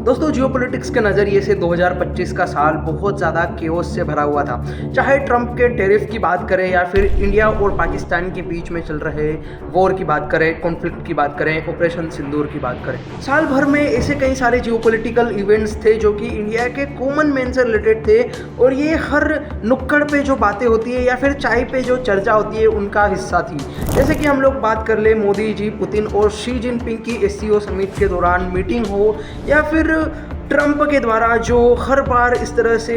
दोस्तों जियोपॉलिटिक्स के नज़रिए से 2025 का साल बहुत ज़्यादा केओस से भरा हुआ था। चाहे ट्रंप के टैरिफ की बात करें या फिर इंडिया और पाकिस्तान के बीच में चल रहे वॉर की बात करें, कॉन्फ्लिक्ट की बात करें, ऑपरेशन सिंदूर की बात करें, साल भर में ऐसे कई सारे जियोपॉलिटिकल इवेंट्स थे जो कि इंडिया के कॉमन मैन से रिलेटेड थे और ये हर नुक्कड़ पे जो बातें होती है या फिर चाय पे जो चर्चा होती है उनका हिस्सा थी। जैसे कि हम लोग बात कर ले मोदी जी, पुतिन और शी जिनपिंग की एससीओ समिट के दौरान मीटिंग हो या फिर ट्रंप के द्वारा जो हर बार इस तरह से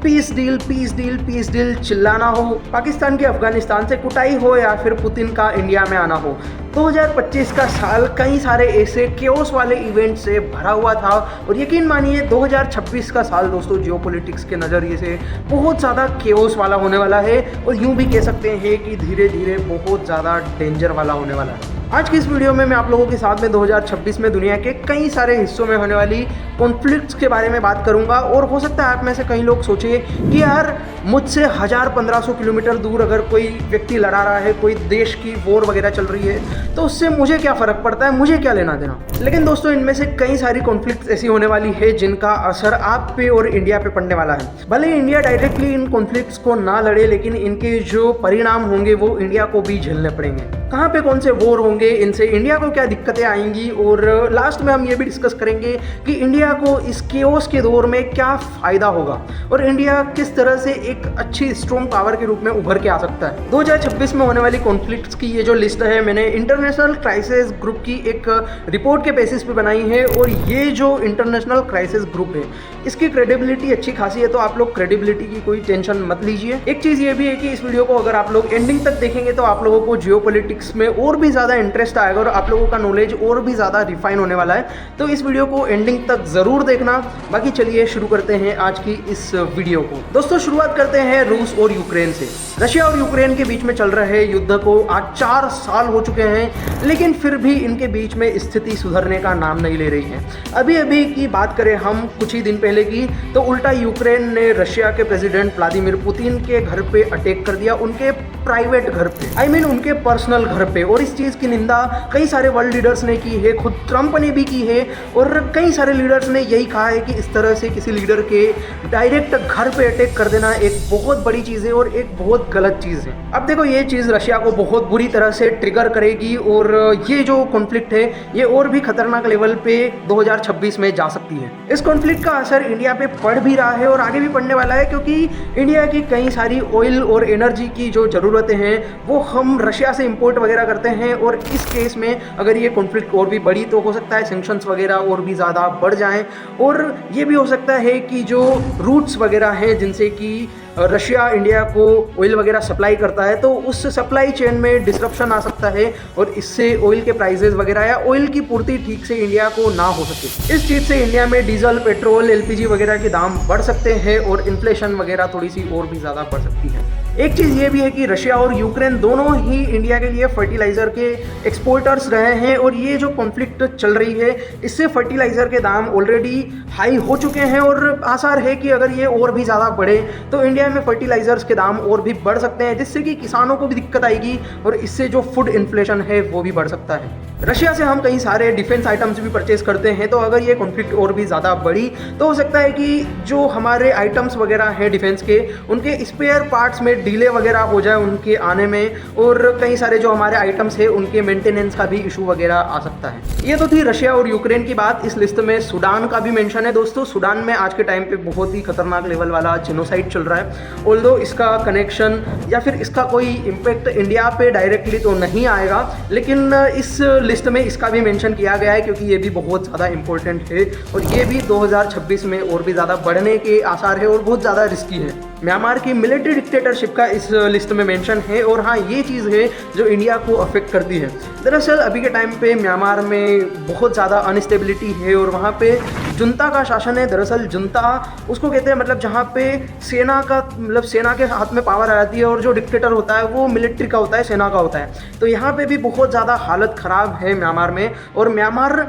पीस डील चिल्लाना हो, पाकिस्तान के अफगानिस्तान से कुटाई हो या फिर पुतिन का इंडिया में आना हो। 2025 का साल कई सारे ऐसे केओस वाले इवेंट से भरा हुआ था और यकीन मानिए 2026 का साल दोस्तों जियोपॉलिटिक्स के नज़रिए से बहुत ज़्यादा केओस वाला होने वाला है और यूँ भी कह सकते हैं कि धीरे धीरे बहुत ज़्यादा डेंजर वाला होने वाला है। आज की इस वीडियो में मैं आप लोगों के साथ में 2026 में दुनिया के कई सारे हिस्सों में होने वाली कॉन्फ्लिक्ट्स के बारे में बात करूंगा और हो सकता है आप में से कई लोग सोचे कि यार मुझसे 1000-1500 किलोमीटर दूर अगर कोई व्यक्ति लड़ा रहा है, कोई देश की वॉर वगैरह चल रही है तो उससे मुझे क्या फ़र्क पड़ता है, मुझे क्या लेना देना। लेकिन दोस्तों इनमें से कई सारी कॉन्फ्लिक्ट्स ऐसी होने वाली है जिनका असर आप पे और इंडिया पे पड़ने वाला है। भले इंडिया डायरेक्टली इन कॉन्फ्लिक्ट्स को ना लड़े लेकिन इनके जो परिणाम होंगे वो इंडिया को भी झेलने पड़ेंगे। कहाँ पे कौन से वॉर होंगे, इनसे इंडिया को क्या दिक्कतें आएंगी और लास्ट में हम ये भी डिस्कस करेंगे कि इंडिया को इस केओस के दौर में क्या फ़ायदा होगा और इंडिया किस तरह से एक अच्छी स्ट्रॉन्ग पावर के रूप में उभर के आ सकता है। 2026 में होने वाली कॉन्फ्लिक्ट्स की ये जो लिस्ट है मैंने इंटरनेशनल क्राइसिस ग्रुप की एक रिपोर्ट के बेसिस पे बनाई है और ये जो इंटरनेशनल क्राइसिस ग्रुप है इसकी क्रेडिबिलिटी अच्छी खासी है, तो आप लोग क्रेडिबिलिटी की कोई टेंशन मत लीजिए। एक चीज़ ये भी है कि इस वीडियो को अगर आप लोग एंडिंग तक देखेंगे तो आप लोगों को जियोपॉलिटिक्स में और भी ज़्यादा इंटरेस्ट आएगा और आप लोगों का नॉलेज और भी ज़्यादा रिफाइन होने वाला है, तो इस वीडियो को एंडिंग तक ज़रूर देखना। बाकी चलिए शुरू करते हैं आज की इस वीडियो को। दोस्तों शुरुआत करते हैं रूस और यूक्रेन से। रशिया और यूक्रेन के बीच में चल रहे युद्ध को आज 4 साल हो चुके हैं लेकिन फिर भी इनके बीच में स्थिति सुधरने का नाम नहीं ले रही है। अभी की बात करें हम कुछ ही दिन पहले की, तो उल्टा यूक्रेन ने रशिया के प्रेसिडेंट व्लादिमीर पुतिन के घर पे अटैक कर दिया, उनके प्राइवेट घर पे, उनके पर्सनल घर पे। और इस चीज़ की निंदा कई सारे वर्ल्ड लीडर्स ने की है, खुद ट्रंप ने भी की है और कई सारे लीडर्स ने यही कहा है कि इस तरह से किसी लीडर के डायरेक्ट घर पे अटैक कर देना एक बहुत बड़ी चीज़ है और एक बहुत गलत चीज़ है। अब देखो ये चीज़ रशिया को बहुत बुरी तरह से ट्रिगर करेगी और ये जो कॉन्फ्लिक्ट है ये और भी खतरनाक लेवल पे 2026 में जा सकती है। इस कॉन्फ्लिक्ट का असर इंडिया पे पड़ भी रहा है और आगे भी पड़ने वाला है क्योंकि इंडिया की कई सारी ऑयल और एनर्जी की जो ज़रूरतें हैं वो हम रशिया से इंपोर्ट वगैरह करते हैं और इस केस में अगर ये कॉन्फ्लिक्ट और भी बढ़ी तो हो सकता है सैंक्शंस वगैरह और भी ज़्यादा बढ़ जाएं और ये भी हो सकता है कि जो रूट्स वगैरह हैं जिनसे कि रशिया इंडिया को ऑयल वगैरह सप्लाई करता है तो उस सप्लाई चेन में डिसरप्शन आ सकता है और इससे ऑयल के प्राइसेस वगैरह या ऑयल की पूर्ति ठीक से इंडिया को ना हो सके। इस चीज़ से इंडिया में डीजल, पेट्रोल, एलपीजी वगैरह के दाम बढ़ सकते हैं और इन्फ्लेशन वगैरह थोड़ी सी और भी ज़्यादा बढ़ सकती है। एक चीज़ ये भी है कि रशिया और यूक्रेन दोनों ही इंडिया के लिए फर्टिलाइज़र के एक्सपोर्टर्स रहे हैं और ये जो कॉन्फ्लिक्ट चल रही है इससे फर्टिलाइज़र के दाम ऑलरेडी हाई हो चुके हैं और आसार है कि अगर ये और भी ज़्यादा बढ़े तो इंडिया में फर्टिलाइज़र्स के दाम और भी बढ़ सकते हैं जिससे कि किसानों को भी दिक्कत आएगी और इससे जो फूड इन्फ्लेशन है वो भी बढ़ सकता है। रशिया से हम कई सारे डिफेंस आइटम्स भी परचेज करते हैं तो अगर ये कॉन्फ्लिक्ट और भी ज़्यादा बढ़ी तो हो सकता है कि जो हमारे आइटम्स वगैरह हैं डिफेंस के उनके स्पेयर पार्ट्स में डिले वगैरह हो जाए उनके आने में और कई सारे जो हमारे आइटम्स हैं उनके मेंटेनेंस का भी इशू वगैरह आ सकता है। ये तो थी रशिया और यूक्रेन की बात। इस लिस्ट में सूडान का भी मेंशन है। दोस्तों सूडान में आज के टाइम पे बहुत ही खतरनाक लेवल वाला जेनोसाइड चल रहा है। ऑल्दो इसका कनेक्शन या फिर इसका कोई इम्पैक्ट इंडिया पे डायरेक्टली तो नहीं आएगा लेकिन इस लिस्ट में इसका भी मेंशन किया गया है क्योंकि ये भी बहुत ज़्यादा इंपॉर्टेंट है और ये भी 2026 में और भी ज़्यादा बढ़ने के आसार है और बहुत ज़्यादा रिस्की है। म्यांमार की मिलिट्री डिक्टेटरशिप का इस लिस्ट में मेंशन है और हाँ ये चीज़ है जो इंडिया को अफेक्ट करती है। दरअसल अभी के टाइम पे म्यांमार में बहुत ज़्यादा अनस्टेबिलिटी है और वहाँ पे जुंता का शासन है। दरअसल जुंता उसको कहते हैं मतलब जहाँ पे सेना का मतलब सेना के हाथ में पावर आ जाती है और जो डिक्टेटर होता है वो मिलिट्री का होता है, सेना का होता है। तो यहाँ पे भी बहुत ज़्यादा हालत ख़राब है म्यांमार में और म्यांमार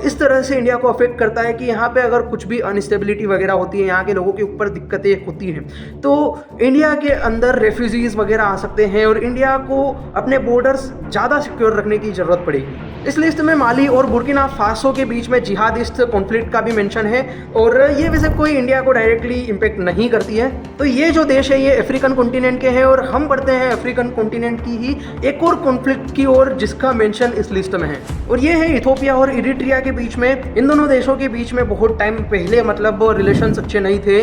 इस तरह से इंडिया को अफेक्ट करता है कि यहाँ पे अगर कुछ भी अनस्टेबिलिटी वगैरह होती है, यहाँ के लोगों के ऊपर दिक्कतें होती हैं तो इंडिया के अंदर रेफ्यूजीज़ वगैरह आ सकते हैं और इंडिया को अपने बॉर्डर्स ज़्यादा सिक्योर रखने की ज़रूरत पड़ेगी। इस लिस्ट में माली और बुर्किना फासो के बीच में जिहादिस्ट कॉन्फ्लिक्ट का भी मेंशन है, और ये वैसे कोई इंडिया को डायरेक्टली इम्पेक्ट नहीं करती है। तो ये जो देश है ये अफ्रीकन कॉन्टिनेंट के हैं, और हम बढ़ते हैं अफ्रीकन कॉन्टिनेंट की ही एक और कॉन्फ्लिक्ट की ओर जिसका मेंशन इस लिस्ट में है, और ये है इथियोपिया और इरिट्रिया के बीच में। इन दोनों देशों के बीच में बहुत टाइम पहले मतलब रिलेशंस अच्छे नहीं थे,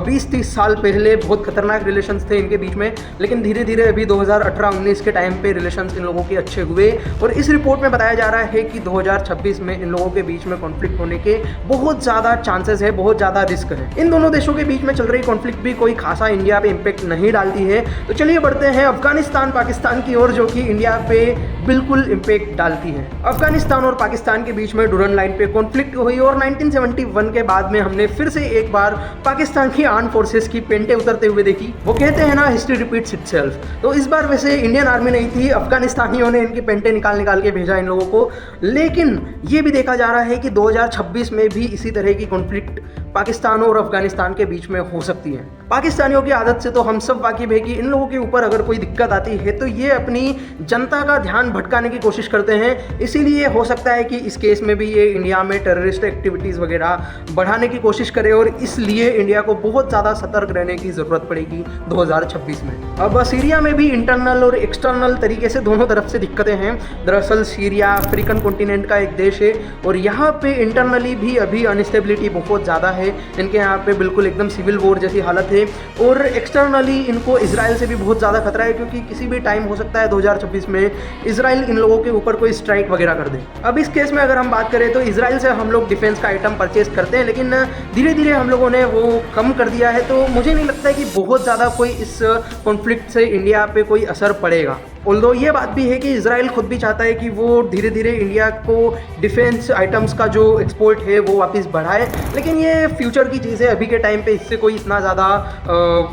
20-30 साल पहले बहुत खतरनाक रिलेशंस थे इनके बीच में, लेकिन धीरे धीरे अभी 2018-19 के टाइम पे रिलेशंस इन लोगों के अच्छे हुए, और इस रिपोर्ट में बताया जा रहा है कि 2026 में इन लोगों के बीच में कॉन्फ्लिक्ट होने के बहुत ज़्यादा चांसेस है, बहुत ज़्यादा रिस्क है। इन दोनों देशों के बीच में चल रही कॉन्फ्लिक्ट भी कोई खासा इंडिया पे इम्पेक्ट नहीं डालती है। तो चलिए बढ़ते हैं अफगानिस्तान पाकिस्तान की ओर, जो कि इंडिया पे बिल्कुल इम्पेक्ट डालती है। अफगानिस्तान और पाकिस्तान के बीच में डुरन लाइन पे कॉन्फ्लिक्ट हुई, और 1971 के बाद में हमने फिर से एक बार पाकिस्तान की आर्म फोर्सेस की पेंटे उतरते हुए देखी। वो कहते हैं ना, हिस्ट्री रिपीट्स इटसेल्फ। तो इस बार वैसे इंडियन आर्मी नहीं थी, अफगानिस्तानियों ने इनकी पेंटे निकाल के भेजा इन लोगों को, लेकिन ये भी देखा जा रहा है कि 2026 में भी इसी तरह की कॉन्फ्लिक्ट पाकिस्तान और अफगानिस्तान के बीच में हो सकती है। पाकिस्तानियों की आदत से तो हम सब वाकिफ है कि इन लोगों के ऊपर अगर कोई दिक्कत आती है तो ये अपनी जनता का ध्यान भटकाने की कोशिश करते हैं। इसीलिए हो सकता है कि इस केस में भी ये इंडिया में टेररिस्ट एक्टिविटीज़ वगैरह बढ़ाने की कोशिश करे, और इसलिए इंडिया को बहुत ज़्यादा सतर्क रहने की ज़रूरत पड़ेगी 2026 में। अब सीरिया में भी इंटरनल और एक्सटर्नल तरीके से दोनों तरफ से दिक्कतें हैं। दरअसल सीरिया अफ्रीकन कॉन्टिनेंट का एक देश है, और यहाँ पे इंटरनली भी अभी अनस्टेबिलिटी बहुत ज़्यादा है। इनके यहाँ पे बिल्कुल एकदम सिविल वॉर जैसी हालत है, और एक्सटर्नली इनको इजराइल से भी बहुत ज़्यादा खतरा है, क्योंकि किसी भी टाइम हो सकता है 2026 में इजराइल इन लोगों के ऊपर कोई स्ट्राइक वगैरह कर दे। अब इस केस में अगर हम बात करें तो इजराइल से हम लोग डिफेंस का आइटम परचेज करते हैं, लेकिन धीरे धीरे हम लोगों ने वो कम कर दिया है। तो मुझे नहीं लगता है कि बहुत ज़्यादा कोई इस कॉन्फ्लिक्ट से इंडिया पे कोई असर पड़ेगा। ऑल्दो ये बात भी है कि इजराइल खुद भी चाहता है कि वो धीरे धीरे इंडिया को डिफेंस आइटम्स का जो एक्सपोर्ट है वो वापस बढ़ाए, लेकिन ये फ्यूचर की चीज़ है। अभी के टाइम पे इससे कोई इतना ज़्यादा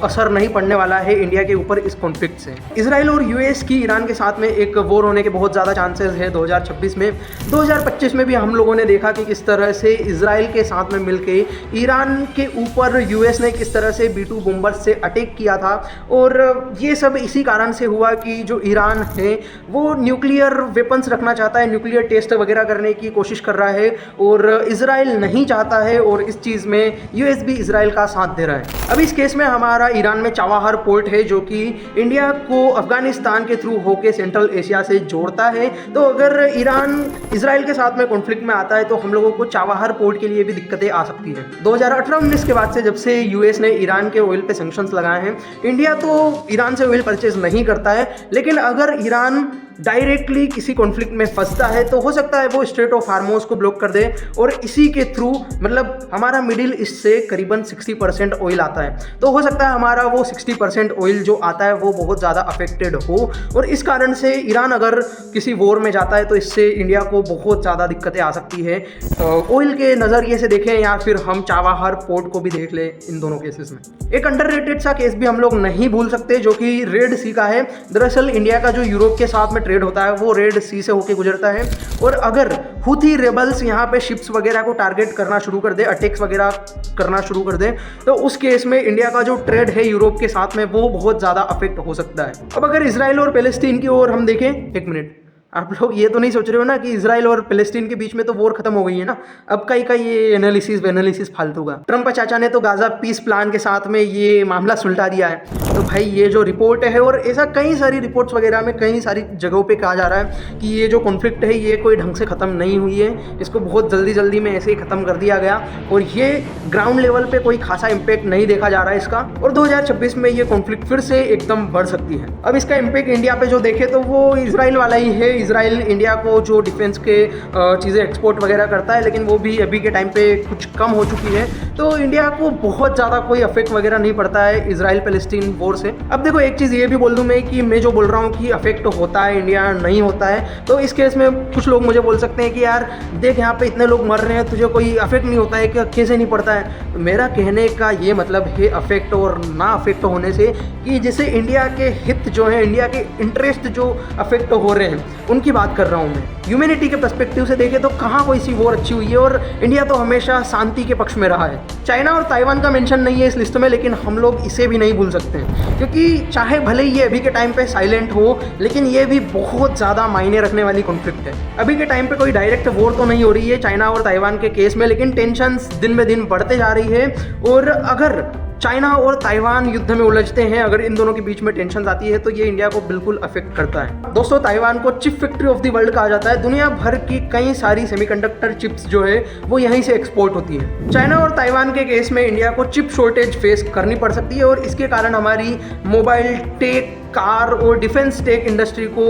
असर नहीं पड़ने वाला है इंडिया के ऊपर इस कॉन्फ्लिक्ट से। इजराइल और यूएस की ईरान के साथ में एक वॉर होने के बहुत ज़्यादा चांसेस है 2026 में। 2025 में भी हम लोगों ने देखा कि किस तरह से इजराइल के साथ में मिलके ईरान के ऊपर यूएस ने किस तरह से B-2 बॉम्बर्स से अटैक किया था, और ये सब इसी कारण से हुआ कि जो ईरान है वो न्यूक्लियर वेपन्स रखना चाहता है, न्यूक्लियर टेस्ट वगैरह करने की कोशिश कर रहा है, और इजराइल नहीं चाहता है, और इस चीज़ में यूएस भी इजराइल का साथ दे रहा है। अब इस केस में हमारा ईरान में चाबहार पोर्ट है, जो कि इंडिया को अफगानिस्तान के थ्रू होके सेंट्रल एशिया से जोड़ता है। तो अगर ईरान इजराइल के साथ में कॉन्फ्लिक्ट में आता है तो हम लोगों को चाबहार पोर्ट के लिए भी दिक्कतें आ सकती है। 2018-19 के बाद से जब से यूएस ने ईरान के ऑयल पे सैंक्शंस लगाए हैं, इंडिया तो ईरान से ऑयल परचेज नहीं करता है, लेकिन अगर ईरान डायरेक्टली किसी कॉन्फ्लिक्ट में फंसता है तो हो सकता है वो स्ट्रेट ऑफ हार्मोज को ब्लॉक कर दे, और इसी के थ्रू मतलब हमारा मिडिल ईस्ट से करीबन 60% ऑयल आता है। तो हो सकता है हमारा वो 60% ऑयल जो आता है वो बहुत ज़्यादा अफेक्टेड हो, और इस कारण से ईरान अगर किसी वॉर में जाता है तो इससे इंडिया को बहुत ज़्यादा दिक्कतें आ सकती है। ऑयल के नज़रिए से देखें या फिर हम चाबहार पोर्ट को भी देख लें, इन दोनों केसेस में एक अंडररेटेड सा केस भी हम लोग नहीं भूल सकते, जो कि रेड सी का है। दरअसल इंडिया का जो यूरोप के साथ में ट्रेड होता है वो रेड सी से होके गुजरता है, और अगर हुथी रेबल्स यहाँ पे शिप्स वगैरह को टारगेट करना शुरू कर दे, अटैक्स वगैरह करना शुरू कर दे, तो उस केस में इंडिया का जो ट्रेड है यूरोप के साथ में वो बहुत ज़्यादा अफेक्ट हो सकता है। अब अगर इजराइल और पैलेस्टीन की ओर हम देखें, एक मिनट, आप लोग ये तो नहीं सोच रहे हो ना कि इजराइल और पैलेस्टीन के बीच में तो वॉर खत्म हो गई है ना। अब कई ये एनालिसिस फालतू का। ट्रम्प चाचा ने तो गाजा पीस प्लान के साथ में ये मामला सुलटा दिया है। तो भाई ये जो रिपोर्ट है, और ऐसा कई सारी रिपोर्ट्स वगैरह में कई सारी जगहों पे कहा जा रहा है कि ये जो कॉन्फ्लिक्ट है ये कोई ढंग से ख़त्म नहीं हुई है, इसको बहुत जल्दी में ऐसे ही ख़त्म कर दिया गया, और ये ग्राउंड लेवल पे कोई खासा इम्पैक्ट नहीं देखा जा रहा है इसका, और 2026 में ये कॉन्फ्लिक्ट फिर से एकदम बढ़ सकती है। अब इसका इम्पैक्ट इंडिया पे जो देखे तो वो इजराइल वाला ही है। इजराइल इंडिया को जो डिफेंस के चीज़ें एक्सपोर्ट वगैरह करता है, लेकिन वो भी अभी के टाइम पे कुछ कम हो चुकी है, तो इंडिया को बहुत ज़्यादा कोई अफेक्ट वगैरह नहीं पड़ता है इजराइल पैलेस्टीन वॉर से। अब देखो एक चीज़ ये भी बोल दूँ मैं जो बोल रहा हूँ कि अफेक्ट होता है इंडिया नहीं होता है, तो इस केस में कुछ लोग मुझे बोल सकते हैं कि यार देख यहाँ पे इतने लोग मर रहे हैं, तुझे कोई अफेक्ट नहीं होता है क्या, कैसे नहीं पड़ता है। तो मेरा कहने का ये मतलब है अफेक्ट और ना अफेक्ट होने से, कि जैसे इंडिया के हित जो है, इंडिया के इंटरेस्ट जो अफेक्ट हो रहे हैं उनकी बात कर रहा हूँ मैं। ह्यूमैनिटी के पर्सपेक्टिव से देखें तो कहाँ कोई सी वॉर अच्छी हुई है, और इंडिया तो हमेशा शांति के पक्ष में रहा है। चाइना और ताइवान का मेंशन नहीं है इस लिस्ट में, लेकिन हम लोग इसे भी नहीं भूल सकते हैं, क्योंकि चाहे भले ही ये अभी के टाइम पे साइलेंट हो, लेकिन ये भी बहुत ज़्यादा मायने रखने वाली कॉन्फ्लिक्ट है। अभी के टाइम पे कोई डायरेक्ट वॉर तो नहीं हो रही है चाइना और ताइवान के केस में, लेकिन टेंशंस दिन ब दिन बढ़ते जा रही है। और अगर चाइना और ताइवान युद्ध में उलझते हैं, अगर इन दोनों के बीच में टेंशन आती है, तो ये इंडिया को बिल्कुल अफेक्ट करता है। दोस्तों, ताइवान को chip factory of the world कहा जाता है। दुनिया भर की कई सारी सेमीकंडक्टर चिप्स जो है वो यहीं से एक्सपोर्ट होती है। चाइना और ताइवान के केस में इंडिया को चिप शॉर्टेज फेस करनी पड़ सकती है, और इसके कारण हमारी मोबाइल टेक, कार और डिफेंस टेक इंडस्ट्री को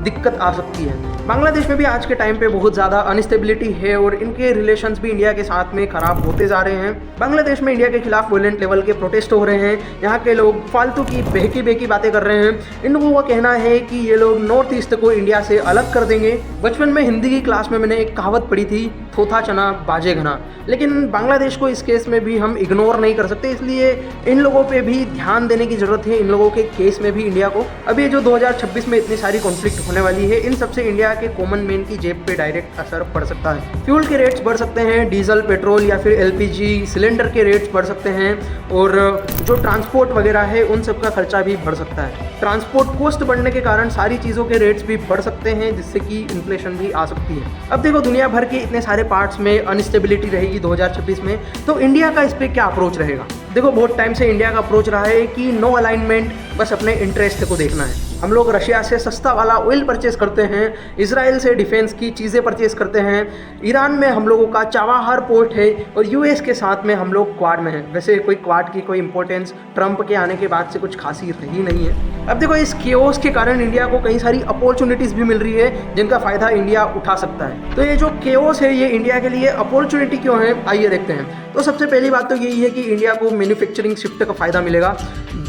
दिक्कत आ सकती है। बांग्लादेश में भी आज के टाइम पे बहुत ज़्यादा अनस्टेबिलिटी है, और इनके रिलेशंस भी इंडिया के साथ में खराब होते जा रहे हैं। बांग्लादेश में इंडिया के खिलाफ वॉयलेंट लेवल के प्रोटेस्ट हो रहे हैं। यहाँ के लोग फालतू की बहकी बेकी बातें कर रहे हैं। इन लोगों का कहना है कि ये लोग नॉर्थ ईस्ट को इंडिया से अलग कर देंगे। बचपन में हिंदी की क्लास में मैंने एक कहावत पढ़ी थी, थोथा चना बाजे घना, लेकिन बांग्लादेश को इस केस में भी हम इग्नोर नहीं कर सकते, इसलिए इन लोगों पे भी ध्यान देने की ज़रूरत है। इन लोगों के केस में भी इंडिया को अब ये जो 2026 में इतनी सारी कॉन्फ्लिक्ट होने वाली है, इन सबसे इंडिया के कॉमन मैन की जेब पे डायरेक्ट असर पड़ सकता है। फ्यूल के रेट्स बढ़ सकते हैं, डीजल, पेट्रोल या फिर एलपीजी सिलेंडर के रेट्स बढ़ सकते हैं, और जो ट्रांसपोर्ट वगैरह है उन सब का खर्चा भी बढ़ सकता है। ट्रांसपोर्ट कॉस्ट बढ़ने के कारण सारी चीज़ों के रेट्स भी बढ़ सकते हैं, जिससे कि इन्फ्लेशन भी आ सकती है। अब देखो, दुनिया भर के इतने सारे पार्ट्स में अनस्टेबिलिटी रहेगी 2026 में, तो इंडिया का इस पर क्या अप्रोच रहेगा? देखो, बहुत टाइम से इंडिया का अप्रोच रहा है कि नो अलाइनमेंट, बस अपने इंटरेस्ट को देखना है। हम लोग रशिया से सस्ता वाला ऑयल परचेस करते हैं, इजराइल से डिफेंस की चीज़ें परचेस करते हैं, ईरान में हम लोगों का चाबाहार पोर्ट है, और यूएस के साथ में हम लोग क्वाड में हैं। वैसे कोई क्वाड की कोई इंपॉर्टेंस ट्रंप के आने के बाद से कुछ खासी रही नहीं है। अब देखो, इस केओस के कारण इंडिया को कई सारी अपॉर्चुनिटीज़ भी मिल रही है, जिनका फ़ायदा इंडिया उठा सकता है। तो ये जो केओस है, ये इंडिया के लिए अपॉर्चुनिटी क्यों है, आइए देखते हैं। तो सबसे पहली बात तो यही है कि इंडिया को मैन्युफैक्चरिंग शिफ्ट का फ़ायदा मिलेगा।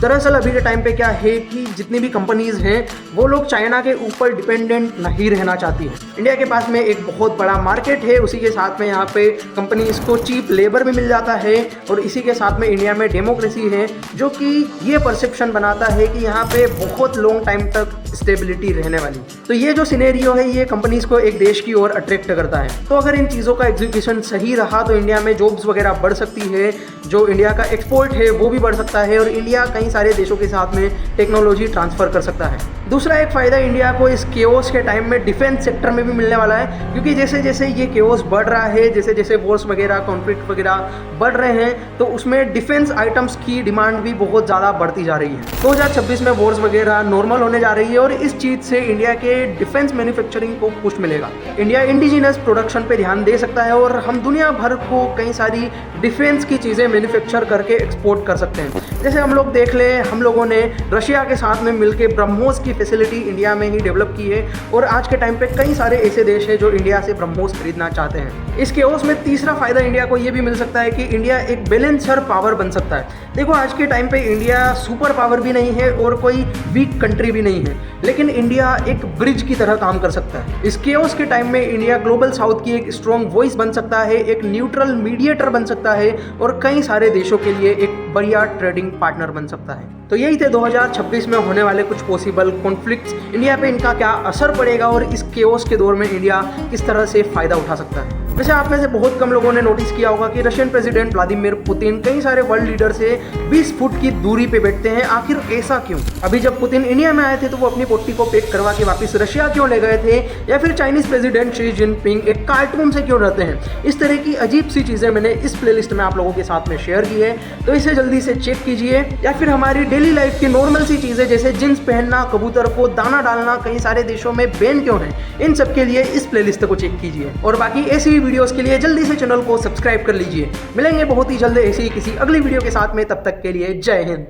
दरअसल अभी के टाइम पे क्या है कि जितनी भी कंपनीज़ हैं वो लोग चाइना के ऊपर डिपेंडेंट नहीं रहना चाहती हैं। इंडिया के पास में एक बहुत बड़ा मार्केट है, उसी के साथ में यहाँ पे कंपनीज़ को चीप लेबर भी मिल जाता है, और इसी के साथ में इंडिया में डेमोक्रेसी है, जो कि ये परसेप्शन बनाता है कि यहाँ पे बहुत लॉन्ग टाइम तक स्टेबिलिटी रहने वाली। तो ये जो सिनेरियो है, ये कंपनीज़ को एक देश की ओर अट्रैक्ट करता है। तो अगर इन चीज़ों का एग्जीक्यूशन सही रहा तो इंडिया में जॉब्स वगैरह बढ़ सकती है, जो इंडिया का एक्सपोर्ट है वो भी बढ़ सकता है, और इंडिया कई सारे देशों के साथ में टेक्नोलॉजी ट्रांसफ़र कर सकता है। दूसरा एक फ़ायदा इंडिया को इस केओस के टाइम में डिफेंस सेक्टर में भी मिलने वाला है, क्योंकि जैसे जैसे ये केओस बढ़ रहा है, जैसे जैसे वॉर्स वगैरह, कॉन्फ्लिक्ट वगैरह बढ़ रहे हैं, तो उसमें डिफेंस आइटम्स की डिमांड भी बहुत ज़्यादा बढ़ती जा रही है। 2026 में वॉर्स वगैरह नॉर्मल होने जा रही है, और इस चीज़ से इंडिया के डिफेंस मैन्युफैक्चरिंग को पुश मिलेगा। इंडिया इंडिजिनस प्रोडक्शन पे ध्यान दे सकता है, और हम दुनिया भर को कई सारी डिफेंस की चीज़ें मैन्युफैक्चर करके एक्सपोर्ट कर सकते हैं। जैसे हम लोग देख ले, हम लोगों ने रशिया के साथ में मिलकर ब्रह्मोस की फैसिलिटी इंडिया में ही डेवलप की है, और आज के टाइम पे कई सारे ऐसे देश हैं जो इंडिया से ब्रह्मोस खरीदना चाहते हैं। इस केओस में तीसरा फायदा इंडिया को ये भी मिल सकता है कि इंडिया एक बैलेंसर पावर बन सकता है। देखो, आज के टाइम पे इंडिया सुपर पावर भी नहीं है और कोई वीक कंट्री भी नहीं है, लेकिन इंडिया एक ब्रिज की तरह काम कर सकता है। इस केओस के टाइम में इंडिया ग्लोबल साउथ की एक स्ट्रॉन्ग वॉइस बन सकता है, एक न्यूट्रल मीडिएटर बन सकता है, और कई सारे देशों के लिए एक बढ़िया ट्रेडिंग पार्टनर बन सकता है। तो यही थे 2026 में होने वाले कुछ पॉसिबल कॉन्फ्लिक्ट्स। इंडिया पे इनका क्या असर पड़ेगा, और इस केओस के दौर में इंडिया किस तरह से फ़ायदा उठा सकता है। वैसे आप में से बहुत कम लोगों ने नोटिस किया होगा कि रशियन प्रेसिडेंट व्लादिमीर पुतिन कई सारे वर्ल्ड लीडर से 20 फुट की दूरी पे बैठते हैं। आखिर ऐसा क्यों? अभी जब पुतिन इंडिया में आए थे तो वो अपनी पोटी को पैक करवा के वापस रशिया क्यों ले गए थे, या फिर चाइनीज प्रेसिडेंट शी जिनपिंग एक कार्टून से क्यों रहते हैं? इस तरह की अजीब सी चीज़ें मैंने इस प्लेलिस्ट में आप लोगों के साथ में शेयर की है, तो इसे जल्दी से चेक कीजिए। या फिर हमारी डेली लाइफ की नॉर्मल सी चीज़ें जैसे जींस पहनना, कबूतर को दाना डालना कई सारे देशों में बैन क्यों है, इन सब के लिए इस प्लेलिस्ट को चेक कीजिए। और बाकी ऐसी ही वीडियोस के लिए जल्दी से चैनल को सब्सक्राइब कर लीजिए। मिलेंगे बहुत ही जल्द ऐसी किसी अगली वीडियो के साथ में, तब तक के लिए जय हिंद।